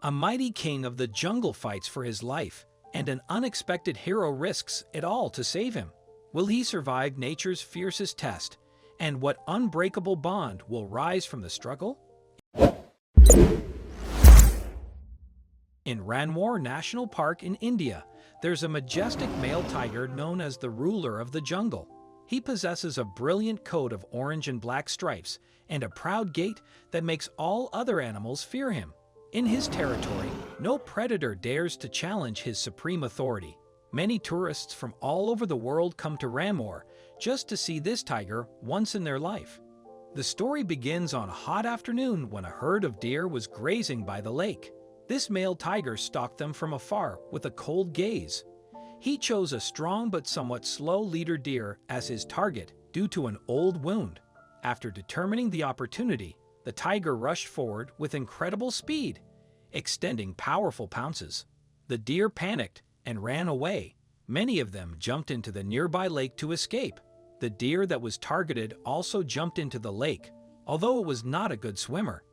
A mighty king of the jungle fights for his life, and an unexpected hero risks it all to save him. Will he survive nature's fiercest test? And what unbreakable bond will rise from the struggle? In Ranwar National Park in India, there's a majestic male tiger known as the ruler of the jungle. He possesses a brilliant coat of orange and black stripes and a proud gait that makes all other animals fear him. In his territory, no predator dares to challenge his supreme authority. Many tourists from all over the world come to Ranwar just to see this tiger once in their life. The story begins on a hot afternoon when a herd of deer was grazing by the lake. This male tiger stalked them from afar with a cold gaze. He chose a strong but somewhat slow leader deer as his target due to an old wound. After determining the opportunity, the tiger rushed forward with incredible speed, extending powerful pounces. The deer panicked and ran away. Many of them jumped into the nearby lake to escape. The deer that was targeted also jumped into the lake, although it was not a good swimmer.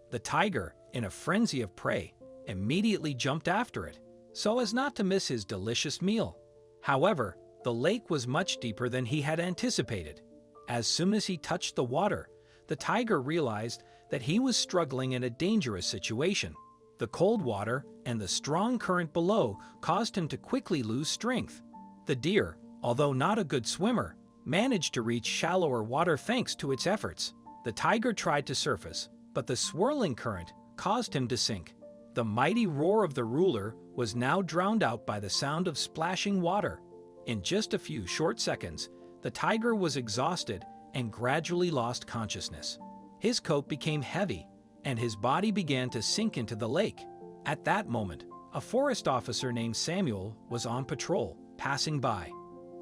The tiger, in a frenzy of prey, immediately jumped after it, so as not to miss his delicious meal. However, the lake was much deeper than he had anticipated. As soon as he touched the water, the tiger realized that he was struggling in a dangerous situation. The cold water and the strong current below caused him to quickly lose strength. The deer, although not a good swimmer, managed to reach shallower water thanks to its efforts. The tiger tried to surface, but the swirling current caused him to sink. The mighty roar of the ruler was now drowned out by the sound of splashing water. In just a few short seconds, the tiger was exhausted and gradually lost consciousness. His coat became heavy, and his body began to sink into the lake. At that moment, a forest officer named Samuel was on patrol, passing by.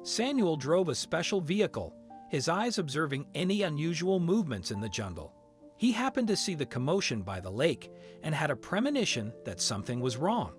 Samuel drove a special vehicle, his eyes observing any unusual movements in the jungle. He happened to see the commotion by the lake and had a premonition that something was wrong.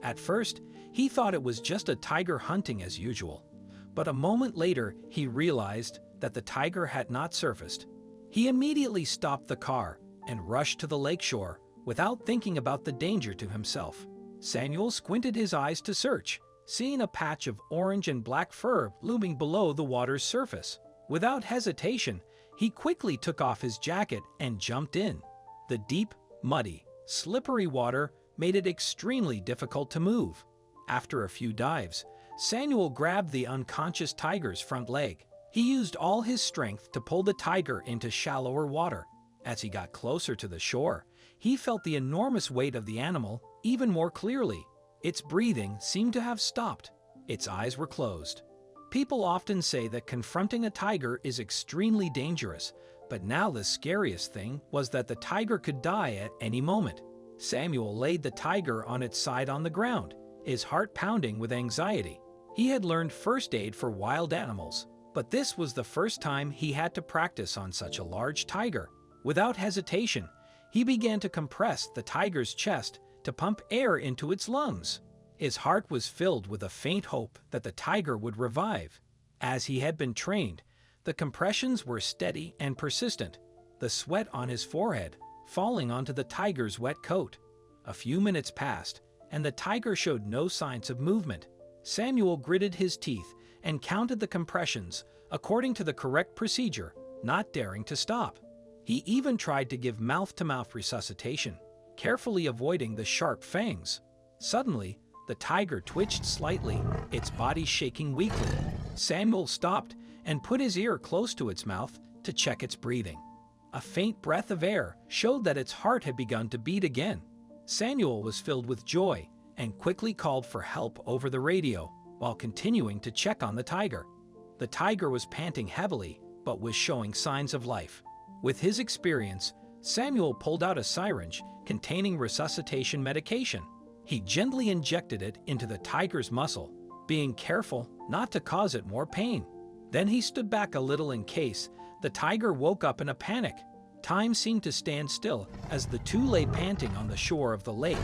At first, he thought it was just a tiger hunting as usual, but a moment later he realized that the tiger had not surfaced. He immediately stopped the car and rushed to the lakeshore without thinking about the danger to himself. Samuel squinted his eyes to search, seeing a patch of orange and black fur looming below the water's surface. Without hesitation, he quickly took off his jacket and jumped in. The deep, muddy, slippery water made it extremely difficult to move. After a few dives, Samuel grabbed the unconscious tiger's front leg. He used all his strength to pull the tiger into shallower water. As he got closer to the shore, he felt the enormous weight of the animal even more clearly. Its breathing seemed to have stopped. Its eyes were closed. People often say that confronting a tiger is extremely dangerous, but now the scariest thing was that the tiger could die at any moment. Samuel laid the tiger on its side on the ground, his heart pounding with anxiety. He had learned first aid for wild animals, but this was the first time he had to practice on such a large tiger. Without hesitation, he began to compress the tiger's chest to pump air into its lungs. His heart was filled with a faint hope that the tiger would revive. As he had been trained, the compressions were steady and persistent, the sweat on his forehead falling onto the tiger's wet coat. A few minutes passed, and the tiger showed no signs of movement. Samuel gritted his teeth and counted the compressions according to the correct procedure, not daring to stop. He even tried to give mouth-to-mouth resuscitation, carefully avoiding the sharp fangs. Suddenly, the tiger twitched slightly, its body shaking weakly. Samuel stopped and put his ear close to its mouth to check its breathing. A faint breath of air showed that its heart had begun to beat again. Samuel was filled with joy and quickly called for help over the radio while continuing to check on the tiger. The tiger was panting heavily but was showing signs of life. With his experience, Samuel pulled out a syringe containing resuscitation medication. He gently injected it into the tiger's muscle, being careful not to cause it more pain. Then he stood back a little in case the tiger woke up in a panic. Time seemed to stand still as the two lay panting on the shore of the lake,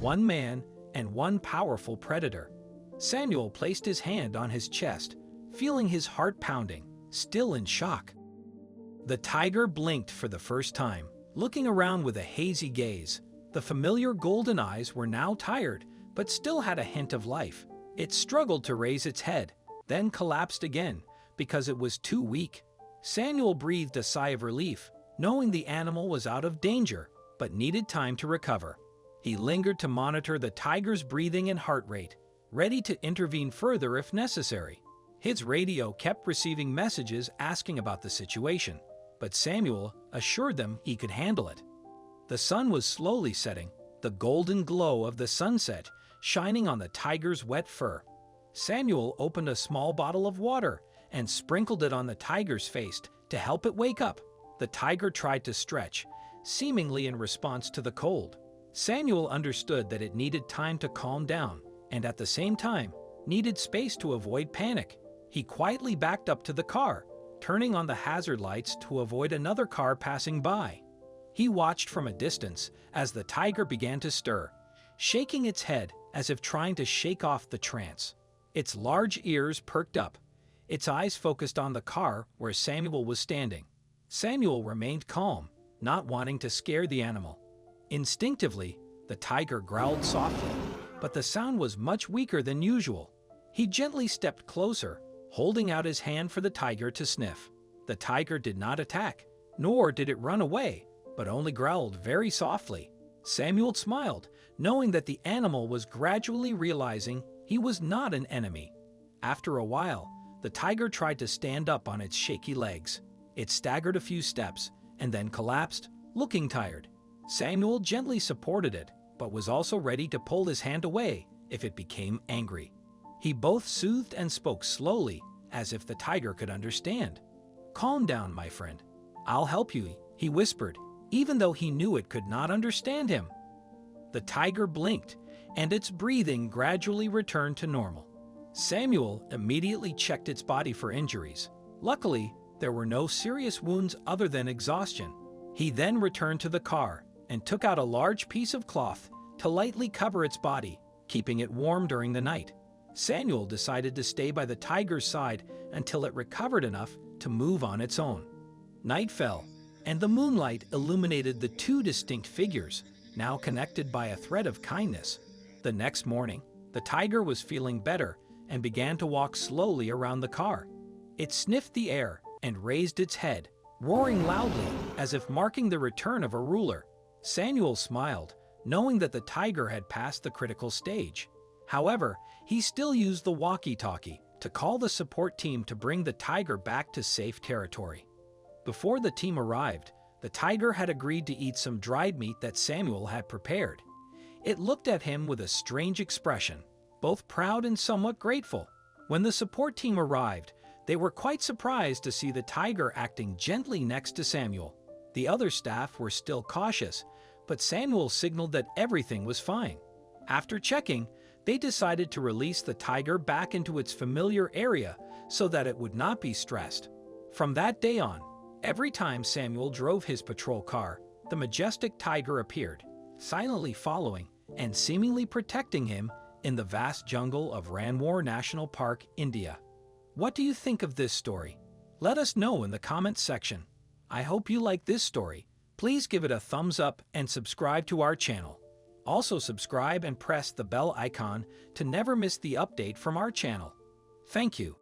one man and one powerful predator. Samuel placed his hand on his chest, feeling his heart pounding, still in shock. The tiger blinked for the first time, looking around with a hazy gaze. The familiar golden eyes were now tired, but still had a hint of life. It struggled to raise its head, then collapsed again, because it was too weak. Samuel breathed a sigh of relief, knowing the animal was out of danger, but needed time to recover. He lingered to monitor the tiger's breathing and heart rate, ready to intervene further if necessary. His radio kept receiving messages asking about the situation, but Samuel assured them he could handle it. The sun was slowly setting, the golden glow of the sunset shining on the tiger's wet fur. Samuel opened a small bottle of water and sprinkled it on the tiger's face to help it wake up. The tiger tried to stretch, seemingly in response to the cold. Samuel understood that it needed time to calm down and at the same time needed space to avoid panic. He quietly backed up to the car, turning on the hazard lights to avoid another car passing by. He watched from a distance as the tiger began to stir, shaking its head as if trying to shake off the trance. Its large ears perked up, its eyes focused on the car where Samuel was standing. Samuel remained calm, not wanting to scare the animal. Instinctively, the tiger growled softly, but the sound was much weaker than usual. He gently stepped closer, holding out his hand for the tiger to sniff. The tiger did not attack, nor did it run away, but only growled very softly. Samuel smiled, knowing that the animal was gradually realizing he was not an enemy. After a while, the tiger tried to stand up on its shaky legs. It staggered a few steps and then collapsed, looking tired. Samuel gently supported it, but was also ready to pull his hand away if it became angry. He both soothed and spoke slowly, as if the tiger could understand. "Calm down, my friend. I'll help you," he whispered, even though he knew it could not understand him. The tiger blinked, and its breathing gradually returned to normal. Samuel immediately checked its body for injuries. Luckily, there were no serious wounds other than exhaustion. He then returned to the car and took out a large piece of cloth to lightly cover its body, keeping it warm during the night. Samuel decided to stay by the tiger's side until it recovered enough to move on its own. Night fell, and the moonlight illuminated the two distinct figures, now connected by a thread of kindness. The next morning, the tiger was feeling better and began to walk slowly around the car. It sniffed the air and raised its head, roaring loudly as if marking the return of a ruler. Samuel smiled, knowing that the tiger had passed the critical stage. However, he still used the walkie-talkie to call the support team to bring the tiger back to safe territory. Before the team arrived, the tiger had agreed to eat some dried meat that Samuel had prepared. It looked at him with a strange expression, both proud and somewhat grateful. When the support team arrived, they were quite surprised to see the tiger acting gently next to Samuel. The other staff were still cautious, but Samuel signaled that everything was fine. After checking, they decided to release the tiger back into its familiar area so that it would not be stressed. From that day on, every time Samuel drove his patrol car, the majestic tiger appeared, silently following and seemingly protecting him in the vast jungle of Ranwar National Park, India. What do you think of this story? Let us know in the comments section. I hope you like this story. Please give it a thumbs up and subscribe to our channel. Also subscribe and press the bell icon to never miss the update from our channel. Thank you.